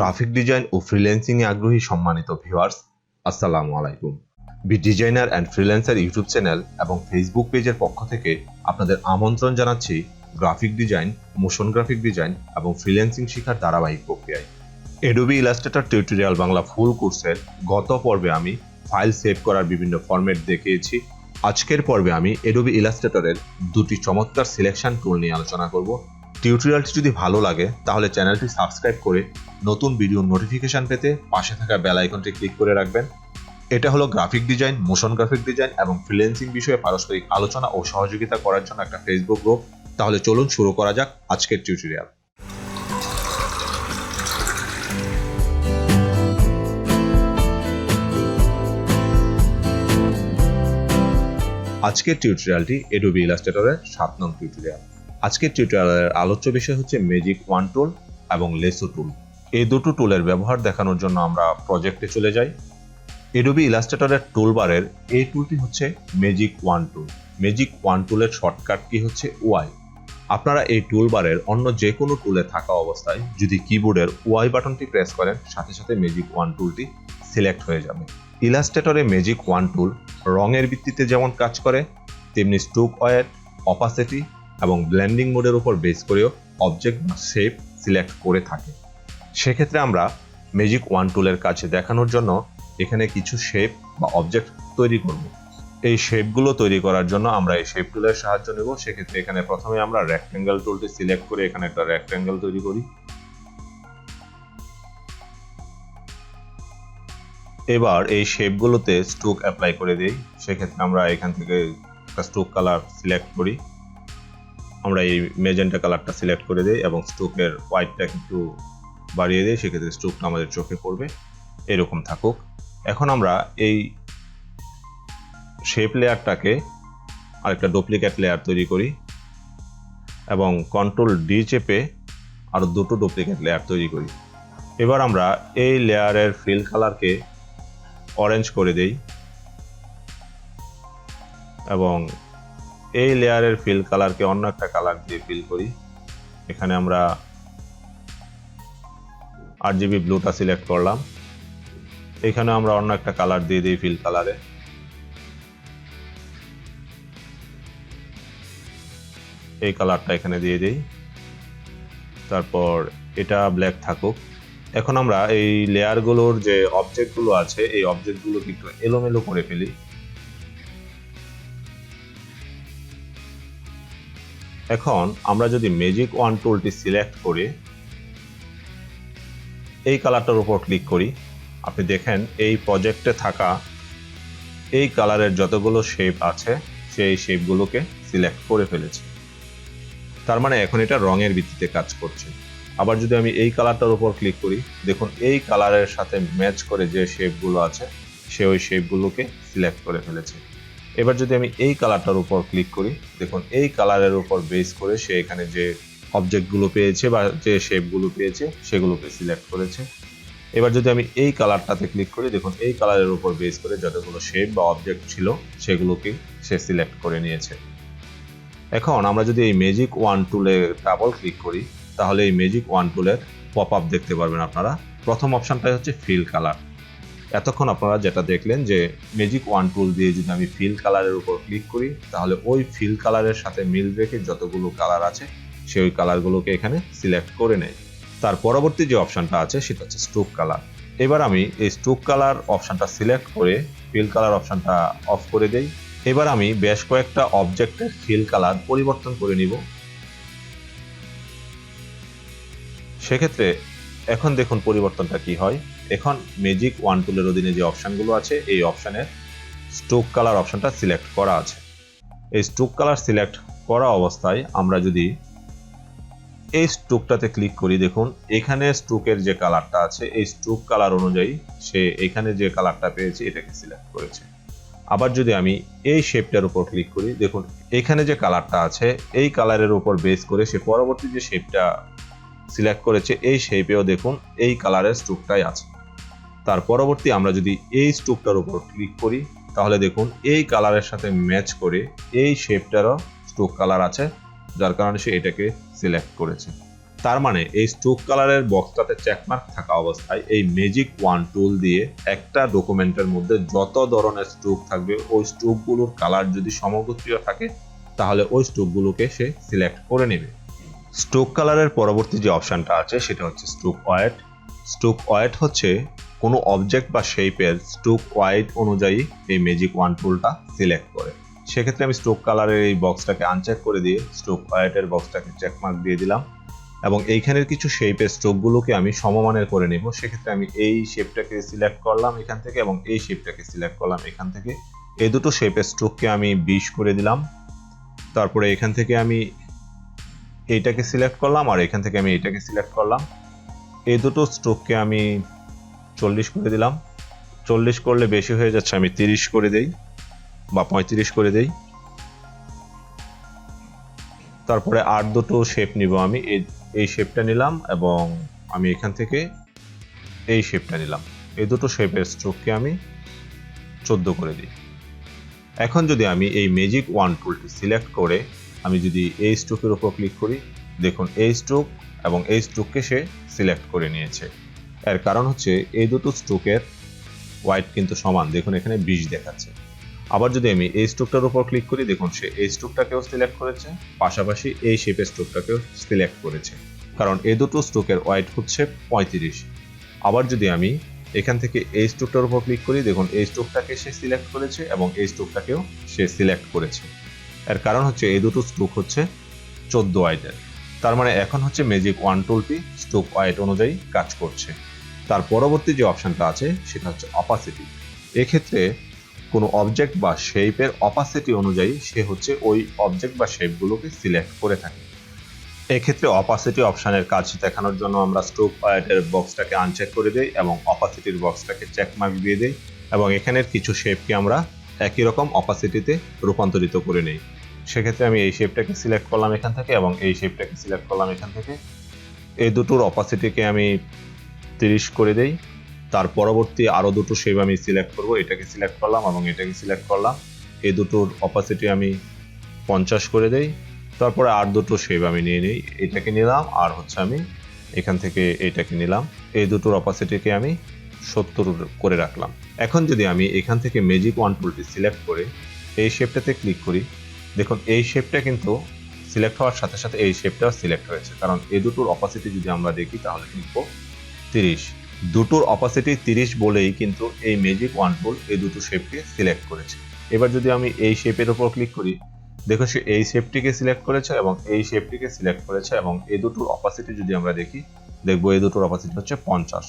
Graphic design ও freelancing এ আগ্রহী সম্মানিত ভিউয়ার্স, আসসালামু আলাইকুম। B designer and freelancer YouTube channel এবং ফেসবুক পেজের পক্ষ থেকে আপনাদের আমন্ত্রণ জানাচ্ছি graphic design, motion graphic design এবং ফ্রিল্যান্সিং শেখার ধারাবাহিক প্রক্রিয়ায়। Adobe Illustrator tutorial Bangla full কোর্সের গত পর্বে আমি ফাইল সেভ করার বিভিন্ন ফরম্যাট দেখিয়েছি। আজকের পর্বে আমি Adobe Illustrator-এর দুটি চমৎকার সিলেকশন টুল নিয়ে আলোচনা করব। টিউটোরিয়ালটি যদি ভালো লাগে তাহলে চ্যানেলটি সাবস্ক্রাইব করে নতুন ভিডিও নোটিফিকেশন পেতে পাশে থাকা বেল আইকনটি ক্লিক করে রাখবেন। এটা হলো graphic design, motion graphic design এবং ফ্রিল্যান্সিং বিষয়ে পারস্পরিক আলোচনা ও সহযোগিতা করার জন্য একটা ফেসবুক গ্রুপ। তাহলে চলুন শুরু করা যাক আজকের টিউটোরিয়াল। আজকের টিউটোরিয়ালটি Adobe Illustrator-এর 7 নং টিউটোরিয়াল। আজকের টিউটোরিয়ালের আলোচ্য বিষয় হচ্ছে ম্যাজিক ওয়ান টুল এবং লেসো টুল। এই দুটো টুলের ব্যবহার দেখানোর জন্য আমরা প্রজেক্টে চলে যাই। Adobe Illustrator-এর টুলবারের এই টুলটি হচ্ছে ম্যাজিক ওয়ান টুল। ম্যাজিক ওয়ান টুলের শর্টকাট কি হচ্ছে ওয়াই। আপনারা এই টুলবারের অন্য যে কোনো টুলে থাকা অবস্থায় যদি কিবোর্ডের ওয়াই বাটনটি প্রেস করেন, সাথে সাথে ম্যাজিক ওয়ান টুলটি সিলেক্ট হয়ে যাবে। ইলাস্ট্রেটরে ম্যাজিক ওয়ান টুল রঙের ভিত্তিতে যেমন কাজ করে, তেমনি স্ট্রোক ওয়েট, অপাসিটি এবং ব্লেন্ডিং মোডের উপর বেস করেও অবজেক্ট বা শেপ সিলেক্ট করে থাকে। সেক্ষেত্রে আমরা ম্যাজিক ওয়ান টুলের কাছে দেখানোর জন্য এখানে কিছু শেপ বা অবজেক্ট তৈরি করব। এই শেপগুলো তৈরি করার জন্য আমরা এই শেপ টুলের সাহায্য নেব। সেক্ষেত্রে এখানে প্রথমে আমরা রেক্ট্যাঙ্গেল টুলটি সিলেক্ট করে এখানে একটা রেক্ট্যাঙ্গেল তৈরি করি। এবার এই শেপগুলোতে স্ট্রোক অ্যাপ্লাই করে দিই। সেক্ষেত্রে আমরা এখান থেকে একটা স্ট্রোক কালার সিলেক্ট করি। আমরা এই ম্যাজেন্টা কালারটা সিলেক্ট করে দিই এবং স্ট্রোকের হোয়াইটটা একটু বাড়িয়ে দিই। সেক্ষেত্রে স্ট্রোকটা আমাদের চোখে পড়বে, এরকম থাকুক। এখন আমরা এই শেপ লেয়ারটাকে আরেকটা ডুপ্লিকেট লেয়ার তৈরি করি এবং কন্ট্রোল ডি চেপে আরও দুটো ডুপ্লিকেট লেয়ার তৈরি করি। এবার আমরা এই লেয়ারের ফিল কালারকে অরেঞ্জ করে দেই এবং এই লেয়ারের ফিল কালারকে অন্য একটা কালার দিয়ে ফিল করি। এখানে আমরা RGB ব্লুটা সিলেক্ট করলাম। এখানে আমরা অন্য একটা কালার দিয়ে দিই ফিল কালারে। এই কালারটা এখানে দিয়ে দিই, তারপর এটা ব্ল্যাক থাকুক। এখন আমরা এই লেয়ারগুলোর যে অবজেক্টগুলো আছে এই অবজেক্টগুলোকে একটু এলোমেলো করে ফেলি। এখন আমরা যদি ম্যাজিক ওয়ান টুলটি সিলেক্ট করে এই কালারটার উপর ক্লিক করি, আপনি দেখেন এই প্রজেক্টে থাকা এই কালারের যতগুলো শেপ আছে সেই শেপগুলোকে সিলেক্ট করে ফেলেছি। তার মানে এখন এটা রঙের ভিত্তিতে কাজ করছে। আবার যদি আমি এই কালারটার উপর ক্লিক করি, দেখুন এই কালারের সাথে ম্যাচ করে যে শেপগুলো আছে সে ওই শেপগুলোকে সিলেক্ট করে ফেলেছে। এবার যদি আমি এই কালারটার উপর ক্লিক করি, দেখুন এই কালারের উপর বেস করে সে এখানে যে অবজেক্টগুলো পেয়েছে বা যে শেপগুলো পেয়েছে সেগুলোকে সিলেক্ট করেছে। এবার যদি আমি এই কালারটাতে ক্লিক করি, দেখুন এই কালারের উপর বেস করে যতগুলো শেপ বা অবজেক্ট ছিল সেগুলোকে সে সিলেক্ট করে নিয়েছে। এখন আমরা যদি এই ম্যাজিক ওয়ান টুলে ডাবল ক্লিক করি, তাহলে এই ম্যাজিক ওয়ান টুলের পপ আপ দেখতে পারবেন আপনারা। প্রথম অপশনটাই হচ্ছে ফিল কালার। এতক্ষণ আপনারা যেটা দেখলেন যে ম্যাজিক ওয়ান টুল দিয়ে যদি আমি ফিল কালারের উপর ক্লিক করি, তাহলে ওই ফিল কালারের সাথে মিল রেখে যতগুলো কালার আছে সেই কালারগুলোকে এখানে সিলেক্ট করে নেয়। তার পরবর্তী যে অপশনটা আছে সেটা হচ্ছে স্ট্রোক কালার। এবার আমি এই স্ট্রোক কালার অপশনটা সিলেক্ট করে ফিল কালার অপশনটা অফ করে দেই। এবার আমি বেশ কয়েকটা অবজেক্টের ফিল কালার পরিবর্তন করে নিব। সেক্ষেত্রে এখন দেখুন পরিবর্তনটা কি হয়। এখন ম্যাজিক ওয়ান টুলের অধীনে যে অপশনগুলো আছে এই অপশনের স্ট্রোক কালার অপশনটা সিলেক্ট করা আছে। এই স্ট্রোক কালার সিলেক্ট করা অবস্থায় আমরা যদি এই স্ট্রোকটাতে ক্লিক করি, দেখুন এখানে স্ট্রোকের যে কালারটা আছে এই স্ট্রোক কালার অনুযায়ী সে এখানে যে কালারটা পেয়েছে এটাকে সিলেক্ট করেছে। আবার যদি আমি এই শেপটার উপর ক্লিক করি, দেখুন এখানে যে কালারটা আছে এই কালারের উপর বেস করে সে পরবর্তী যে শেপটা সিলেক্ট করেছে এই শেপেও দেখুন এই কালারের স্ট্রোকটাই আছে। তার পরবর্তী আমরা যদি এই স্ট্রোকটার উপর ক্লিক করি, তাহলে দেখুন এই কালারের সাথে ম্যাচ করে এই শেপটারও স্ট্রোক কালার আছে, যার কারণে সে এটাকে সিলেক্ট করেছে। তার মানে এই স্ট্রোক কালারের বক্সটাতে চেকমার্ক থাকা অবস্থায় এই ম্যাজিক ওয়ান টুল দিয়ে একটা ডকুমেন্টের মধ্যে যত ধরনের স্ট্রোক থাকবে ওই স্ট্রোকগুলোর কালার যদি সমগোত্রীয় থাকে তাহলে ওই স্ট্রোকগুলোকে সে সিলেক্ট করে নেবে। স্ট্রোক কালারের পরবর্তী যে অপশানটা আছে সেটা হচ্ছে স্ট্রোক ওয়েট। স্ট্রোক ওয়েট হচ্ছে কোনো অবজেক্ট বা শেপের স্ট্রোক ওয়েট অনুযায়ী এই ম্যাজিক ওয়ান টুলটা সিলেক্ট করে। সেক্ষেত্রে আমি স্ট্রোক কালারের এই বক্সটাকে আনচেক করে দিয়ে স্ট্রোক ওয়েটের বক্সটাকে চেকমার্ক দিয়ে দিলাম এবং এইখানের কিছু শেপের স্ট্রোকগুলোকে আমি সমমানের করে নেব। সেক্ষেত্রে আমি এই শেপটাকে সিলেক্ট করলাম এখান থেকে এবং এই শেপটাকে সিলেক্ট করলাম এখান থেকে। এই দুটো শেপের স্ট্রোককে আমি 20 করে দিলাম। তারপরে এখান থেকে আমি এইটাকে সিলেক্ট করলাম আর এখান থেকে আমি এইটাকে সিলেক্ট করলাম। এই দুটো স্ট্রোককে আমি 40 করে দিলাম। 40 করলে বেশি হয়ে যাচ্ছে, আমি 30 করে দেই বা 35 করে দেই। তারপরে আর দুটো শেপ নিব, আমি এই শেপটা নিলাম এবং আমি এখান থেকে এই শেপটা নিলাম। এই দুটো শেপের স্ট্রোককে আমি 14 করে দিই। এখন যদি আমি এই ম্যাজিক ওয়ান টুলটি সিলেক্ট করে আমি যদি এই স্ট্রোকের উপর ক্লিক করি, দেখুন এই স্ট্রোক এবং এই স্ট্রোককে সে সিলেক্ট করে নিয়েছে। এর কারণ হচ্ছে এই দুটো স্ট্রোকের ওয়াইড কিন্তু সমান, দেখুন এখানে 20 দেখাচ্ছে। আবার যদি আমি এই স্ট্রোকটার উপর ক্লিক করি, দেখুন সে এই স্ট্রোকটাকেও সিলেক্ট করেছে, পাশাপাশি এই শেপের স্ট্রোকটাকেও সিলেক্ট করেছে, কারণ এই দুটো স্ট্রোকের ওয়াইড হচ্ছে 35। আবার যদি আমি এখান থেকে এই স্ট্রোকটার উপর ক্লিক করি, দেখুন এই স্ট্রোকটাকে সে সিলেক্ট করেছে এবং এই স্ট্রোকটাকেও সে সিলেক্ট করেছে। এর কারণ হচ্ছে এই দুটো স্ট্রোক হচ্ছে 14 ওয়াইডের। তার মানে এখন হচ্ছে ম্যাজিক ওয়ান টুলটি স্ট্রোক ওয়াইড অনুযায়ী কাজ করছে। তার পরবর্তী যে অপশনটা আছে সেটা হচ্ছে অপাসিটি। এক্ষেত্রে কোনো অবজেক্ট বা শেপের অপাসিটি অনুযায়ী সে হচ্ছে ওই অবজেক্ট বা শেপগুলোকে সিলেক্ট করে থাকে। এক্ষেত্রে অপাসিটি অপশানের কাজ দেখানোর জন্য আমরা স্ট্রোক ওয়েটের বক্সটাকে আনচেক করে দিই এবং অপাসিটির বক্সটাকে চেকমার্ক দিয়ে দিই এবং এখানের কিছু শেপকে আমরা একই রকম অপাসিটিতে রূপান্তরিত করে নিই। সেক্ষেত্রে আমি এই শেপটাকে সিলেক্ট করলাম এখান থেকে এবং এই শেপটাকে সিলেক্ট করলাম এখান থেকে। এই দুটোর অপাসিটিকে আমি 30 করে দেই। তার পরবর্তী আরও দুটো শেপ আমি সিলেক্ট করব, এটাকে সিলেক্ট করলাম এবং এটাকে সিলেক্ট করলাম। এই দুটোর অপাসিটি আমি 50 করে দেই। তারপরে আর দুটো শেপ আমি নিয়ে নিই, এটাকে নিলাম আর হচ্ছে আমি এখান থেকে এইটাকে নিলাম। এই দুটোর অপাসিটিকে আমি 70 করে রাখলাম। এখন যদি আমি এখান থেকে ম্যাজিক ওয়ান টুলটি সিলেক্ট করে এই শেপটাতে ক্লিক করি, দেখুন এই শেপটা কিন্তু সিলেক্ট হওয়ার সাথে সাথে এই শেপটাও সিলেক্ট হয়েছে, কারণ এই দুটোর অপাসিটি যদি আমরা দেখি তাহলে লিখব 30। দুটোর অপাসিটি 30 বলেই কিন্তু এই ম্যাজিক ওয়ান টুল এই দুটো শেপকে সিলেক্ট করেছে। এবার যদি আমি এই শেপের উপর ক্লিক করি, দেখো সে এই শেপটিকে সিলেক্ট করেছে এবং এই শেপটিকে সিলেক্ট করেছে এবং এই দুটোর অপাসিটি যদি আমরা দেখি, দেখবো এই দুটোর অপাসিটি হচ্ছে 50।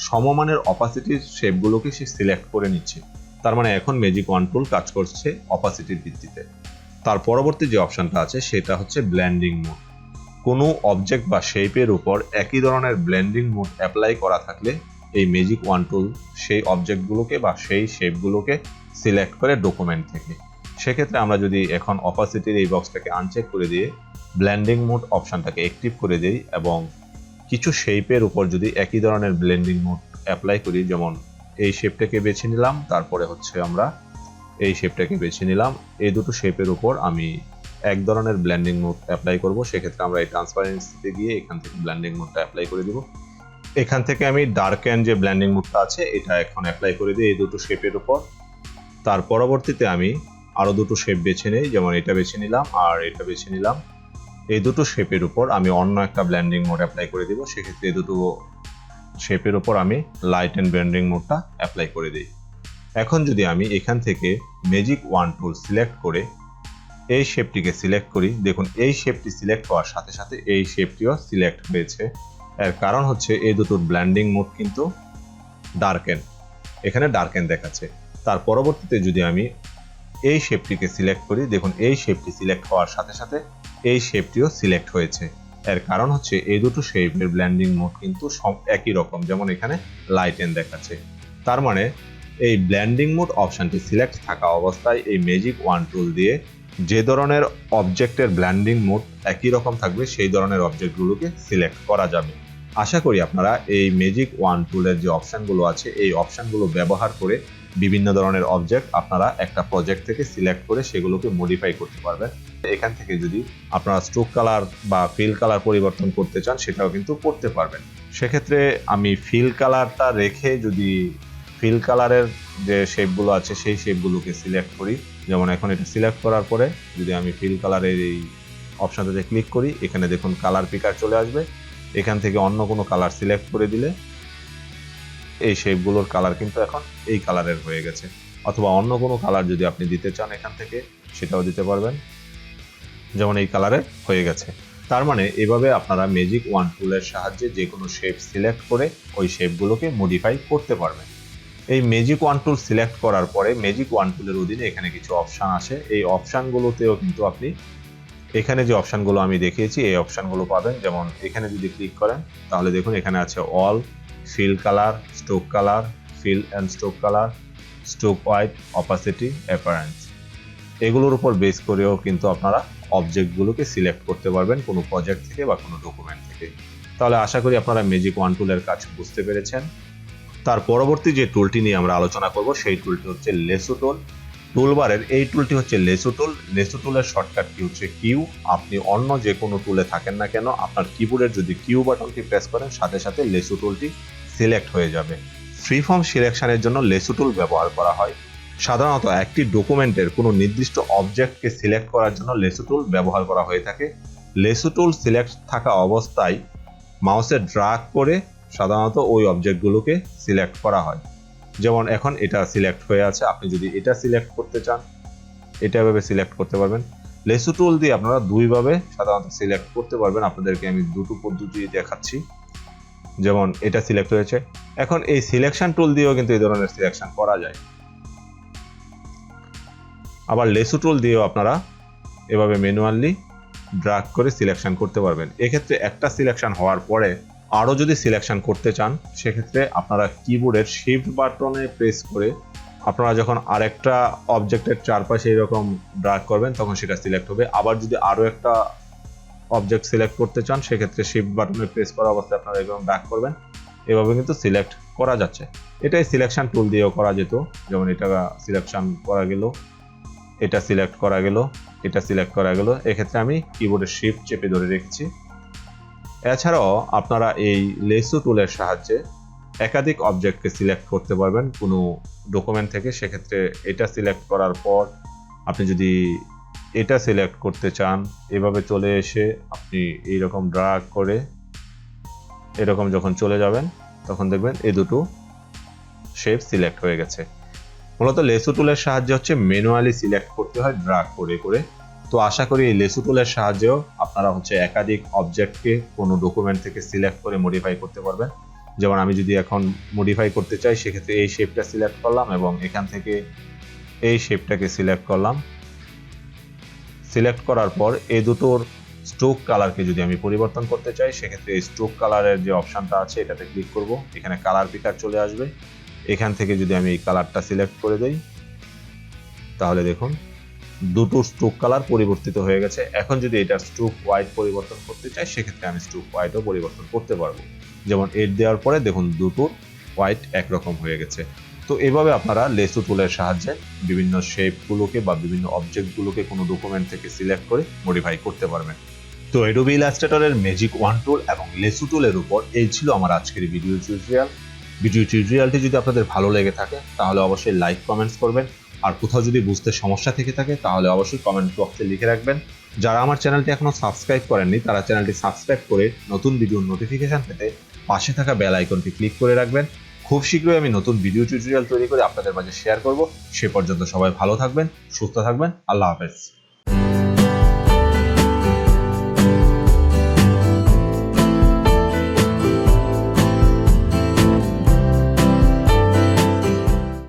সমমানের অপাসিটির শেপগুলোকে সে সিলেক্ট করে নিচ্ছে। তার মানে এখন ম্যাজিক ওয়ান টুল কাজ করছে অপাসিটির ভিত্তিতে। তার পরবর্তী যে অপশনটা আছে সেটা হচ্ছে ব্লেন্ডিং মোড। কোনো অবজেক্ট বা শেপের উপর একই ধরনের ব্লেন্ডিং মোড অ্যাপ্লাই করা থাকলে এই ম্যাজিক ওয়ান টুল সেই অবজেক্টগুলোকে বা সেই শেপগুলোকে সিলেক্ট করে ডকুমেন্ট থেকে। সেক্ষেত্রে আমরা যদি এখন অপাসিটির এই বক্সটাকে আনচেক করে দিয়ে ব্লেন্ডিং মোড অপশনটাকে অ্যাক্টিভ করে দিই এবং কিছু শেপের উপর যদি একই ধরনের ব্লেন্ডিং মোড অ্যাপ্লাই করি, যেমন এই শেপটাকে বেছে নিলাম, তারপরে হচ্ছে আমরা এই শেপটাকে বেছে নিলাম, এই দুটো শেপের উপর আমি এক ধরনের ব্লেন্ডিং মোড অ্যাপ্লাই করব। সেক্ষেত্রে আমরা এই ট্রান্সপারেন্সিতে গিয়ে এখান থেকে ব্লেন্ডিং মোডটা অ্যাপ্লাই করে দিব। এখান থেকে আমি ডার্কেন যে ব্লেন্ডিং মোডটা আছে এটা এখন অ্যাপ্লাই করে দিই এই দুটো শেপের উপর। তার পরবর্তীতে আমি আরও দুটো শেপ বেছে নিই, যেমন এটা বেছে নিলাম আর এটা বেছে নিলাম। এই দুটো শেপের উপর আমি অন্য একটা ব্লেন্ডিং মোড অ্যাপ্লাই করে দিব। সেক্ষেত্রে এই দুটো শেপের উপর আমি লাইট অ্যান্ড ব্লেন্ডিং মোডটা অ্যাপ্লাই করে দিই। এখন যদি আমি এখান থেকে ম্যাজিক ওয়ান টুল সিলেক্ট করে এই শেপটিকে সিলেক্ট করি, দেখুন এই শেপটি সিলেক্ট হওয়ার সাথে সাথে এই শেপটিও সিলেক্ট হয়েছে। এর কারণ হচ্ছে এই দুটোর ব্লেন্ডিং মোড কিন্তু ডার্কেন, এখানে ডার্কেন দেখাচ্ছে। তার পরবর্তীতে যদি আমি এই শেপটিকে সিলেক্ট করি, দেখুন এই শেপটি সিলেক্ট হওয়ার সাথে সাথে এই শেপটিও সিলেক্ট হয়েছে। এর কারণ হচ্ছে এই দুটো শেপের ব্লেন্ডিং মোড কিন্তু সব একই রকম, যেমন এখানে লাইট এন্ড দেখাচ্ছে। তার মানে এই ব্লেন্ডিং মোড অপশনটি সিলেক্ট থাকা অবস্থায় এই ম্যাজিক ওয়ান টুল দিয়ে যে ধরনের অবজেক্টের ব্লেন্ডিং মোড একই রকম থাকবে সেই ধরনের অবজেক্টগুলোকে সিলেক্ট করা যাবে। আশা করি আপনারা এই ম্যাজিক ওয়ান টুলের যে অপশনগুলো আছে এই অপশনগুলো ব্যবহার করে বিভিন্ন ধরনের অবজেক্ট আপনারা একটা প্রজেক্ট থেকে সিলেক্ট করে সেগুলোকে মডিফাই করতে পারবেন। এখান থেকে যদি আপনারা স্ট্রোক কালার বা ফিল কালার পরিবর্তন করতে চান সেটাও কিন্তু করতে পারবেন। সেক্ষেত্রে আমি ফিল কালারটা রেখে যদি ফিল কালারের যে শেপগুলো আছে সেই শেপগুলোকে সিলেক্ট করি, যেমন এখন এটা সিলেক্ট করার পরে যদি আমি ফিল কালারের এই অপশনটাতে ক্লিক করি, এখানে দেখুন কালার পিকার চলে আসবে। এখান থেকে অন্য কোনো কালার সিলেক্ট করে দিলে এই শেপগুলোর কালার কিন্তু এখন এই কালারের হয়ে গেছে। অথবা অন্য কোনো কালার যদি আপনি দিতে চান এখান থেকে সেটাও দিতে পারবেন, যেমন এই কালারের হয়ে গেছে। তার মানে এভাবে আপনারা ম্যাজিক ওয়ান টুলের সাহায্যে যে কোনো শেপ সিলেক্ট করে ওই শেপগুলোকে মডিফাই করতে পারবেন। এই ম্যাজিক ওয়ান টুল সিলেক্ট করার পরে ম্যাজিক ওয়ান টুলের অধীনে এখানে কিছু অপশান আসে। এই অপশানগুলোতেও কিন্তু আপনি এখানে যে অপশানগুলো আমি দেখিয়েছি এই অপশানগুলো পাবেন। যেমন এখানে যদি ক্লিক করেন তাহলে দেখুন এখানে আছে all, fill colour, stroke colour, fill and stroke colour, stroke white, opacity, appearance. এগুলোর উপর বেস করেও কিন্তু আপনারা অবজেক্টগুলোকে সিলেক্ট করতে পারবেন কোনো প্রজেক্ট থেকে বা কোনো ডকুমেন্ট থেকে। তাহলে আশা করি আপনারা ম্যাজিক ওয়ান টুলের কাজ বুঝতে পেরেছেন। তার পরবর্তী যে টুলটি নিয়ে আমরা আলোচনা করব সেই টুলটি হচ্ছে লেসো টুল। টুলবারের এই টুলটি হচ্ছে লেসো টুল। লেসো টুলের শর্টকাট কি হচ্ছে কিউ। আপনি অন্য যে কোনো টুলে থাকেন না কেন আপনার কিবোর্ডের যদি কিউ বাটনটি প্রেস করেন সাথে সাথে লেসো টুলটি সিলেক্ট হয়ে যাবে। ফ্রি ফর্ম সিলেকশনের জন্য লেসো টুল ব্যবহার করা হয়। সাধারণত একটি ডকুমেন্টের কোনো নির্দিষ্ট অবজেক্টকে সিলেক্ট করার জন্য লেসো টুল ব্যবহার করা হয়ে থাকে। লেসো টুল সিলেক্ট থাকা অবস্থায় মাউসে ড্র্যাগ করে সাধারণত ওই অবজেক্টগুলোকে সিলেক্ট করা হয়। যেমন এখন এটা সিলেক্ট হয়ে আছে, আপনি যদি এটা সিলেক্ট করতে চান এটা এভাবে সিলেক্ট করতে পারবেন। লেসো টুল দিয়ে আপনারা দুইভাবে সাধারণত সিলেক্ট করতে পারবেন। আপনাদেরকে আমি দুটো পদ্ধতি দেখাচ্ছি। যেমন এটা সিলেক্ট হয়েছে, এখন এই সিলেকশন টুল দিয়েও কিন্তু এই ধরনের সিলেকশন করা যায়। আবার লেসো টুল দিয়েও আপনারা এভাবে ম্যানুয়ালি ড্র্যাগ করে সিলেকশন করতে পারবেন। এক্ষেত্রে একটা সিলেকশন হওয়ার পরে আরও যদি সিলেকশন করতে চান সেক্ষেত্রে আপনারা কিবোর্ডের শিফট বাটনে প্রেস করে আপনারা যখন আরেকটা অবজেক্টের চারপাশে এরকম ড্র্যাগ করবেন তখন সেটা সিলেক্ট হবে। আবার যদি আরও একটা অবজেক্ট সিলেক্ট করতে চান সেক্ষেত্রে শিফট বাটনে প্রেস করা অবস্থায় আপনারা এরকম ড্র্যাগ করবেন। এভাবে কিন্তু সিলেক্ট করা যাচ্ছে। এটাই সিলেকশন টুল দিয়েও করা যেত। যেমন এটা সিলেকশন করা গেল, এটা সিলেক্ট করা গেল, এটা সিলেক্ট করা গেল। এক্ষেত্রে আমি কিবোর্ডের শিফট চেপে ধরে রেখেছি। এছাড়াও আপনারা এই লেসো টুলের সাহায্যে একাধিক অবজেক্টকে সিলেক্ট করতে পারবেন কোনো ডকুমেন্ট থেকে। সেক্ষেত্রে এটা সিলেক্ট করার পর আপনি যদি এটা সিলেক্ট করতে চান এভাবে চলে এসে আপনি এইরকম ড্র্যাগ করে এরকম যখন চলে যাবেন তখন দেখবেন এই দুটো শেপ সিলেক্ট হয়ে গেছে। মূলত লেসো টুলের সাহায্যে হচ্ছে ম্যানুয়ালি সিলেক্ট করতে হয় ড্র্যাগ করে করে। তো আশা করি এই লেসো টুলের সাহায্যেও আপনারা হচ্ছে একাধিক অবজেক্টকে কোনো ডকুমেন্ট থেকে সিলেক্ট করে মডিফাই করতে পারবেন। যেমন আমি যদি এখন মডিফাই করতে চাই সেক্ষেত্রে এই শেপটা সিলেক্ট করলাম এবং এখান থেকে এই শেপটাকে সিলেক্ট করলাম। সিলেক্ট করার পর এই দুটোর স্ট্রোক কালারকে যদি আমি পরিবর্তন করতে চাই সেক্ষেত্রে এই স্ট্রোক কালারের যে অপশানটা আছে এটাতে ক্লিক করব। এখানে কালার পিকার চলে আসবে। এখান থেকে যদি আমি এই কালারটা সিলেক্ট করে দেই তাহলে দেখুন দুটো স্ট্রোক কালার পরিবর্তিত হয়ে গেছে। এখন যদি এটা স্ট্রোক হোয়াইট পরিবর্তন করতে চাই সেক্ষেত্রে আমি স্ট্রোক হোয়াইটও পরিবর্তন করতে পারবো। যেমন এড দেওয়ার পরে দেখুন দুটোর হোয়াইট একরকম হয়ে গেছে। তো এভাবে আপনারা লেসো টুলের সাহায্যে বিভিন্ন শেপগুলোকে বা বিভিন্ন অবজেক্টগুলোকে কোনো ডকুমেন্ট থেকে সিলেক্ট করে মডিফাই করতে পারবেন। তো অ্যাডোবি ইলাস্ট্রেটরের ম্যাজিক ওয়ান টুল এবং লেসো টুলের উপর এই ছিল আমার আজকের ভিডিও টিউটোরিয়াল। ভিডিও টিউটোরিয়ালটি যদি আপনাদের ভালো লেগে থাকে তাহলে অবশ্যই লাইক কমেন্টস করবেন। আর কোথাও যদি বুঝতে সমস্যা থেকে থাকে তাহলে অবশ্যই কমেন্ট বক্সে লিখে রাখবেন। যারা আমার চ্যানেলটি এখনো সাবস্ক্রাইব করেননি তারা চ্যানেলটি সাবস্ক্রাইব করে নতুন ভিডিওর নোটিফিকেশন পেতে পাশে থাকা বেল আইকনটি ক্লিক করে রাখবেন। খুব শীঘ্রই আমি নতুন ভিডিও টিউটোরিয়াল তৈরি করে আপনাদের মাঝে শেয়ার করব। সে পর্যন্ত সবাই ভালো থাকবেন, সুস্থ থাকবেন। আল্লাহ হাফেজ।